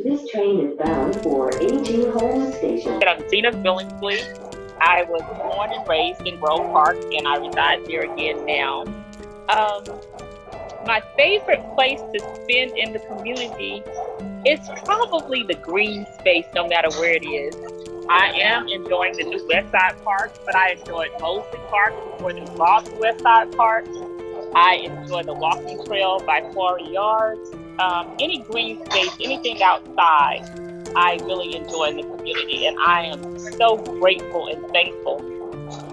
This train is bound for A.G. Holmes Station. I'm Zena Billingsley. I was born and raised in Grove Park, and I reside there again now. Um, my favorite place to spend in the community is probably the green space, no matter where it is. I am enjoying the new West Side Park, but I enjoyed Mosley Park before they bought the West Side Park. I enjoy the walking trail by Quarry Yards. Any green space, anything outside, I really enjoy in the community. And I am so grateful and thankful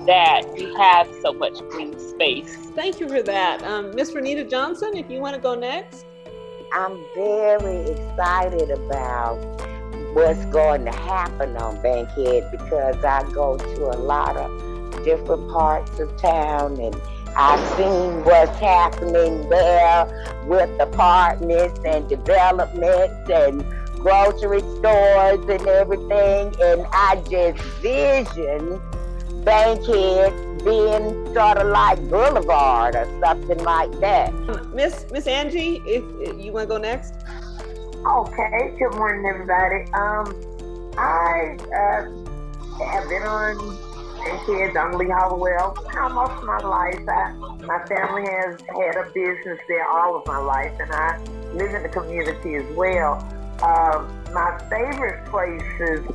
that we have so much green space. Thank you for that. Miss Renita Johnson, if you want to go next. I'm very excited about what's going to happen on Bankhead because I go to a lot of different parts of town and I've seen what's happening there with apartments and developments and grocery stores and everything, and I just vision Bankhead being sort of like Boulevard or something like that. Miss Angie, if you want to go next. Okay, good morning, everybody. I have been on Bankhead on Lee Hollowell most of my life. My family has had a business there all of my life, and I live in the community as well. My favorite places,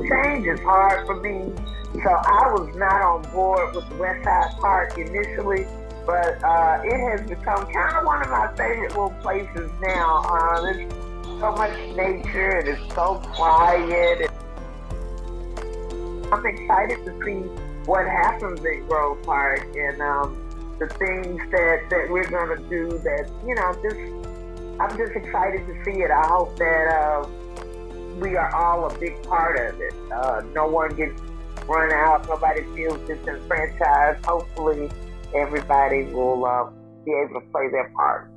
change is hard for me, so I was not on board with West Side Park initially, but it has become kind of one of my favorite little places now. There's so much nature, and it's so quiet. I'm excited to see what happens in Grove Park and the things that we're going to do that, I'm just excited to see it. I hope that we are all a big part of it. No one gets run out. Nobody feels disenfranchised. Hopefully, everybody will be able to play their part.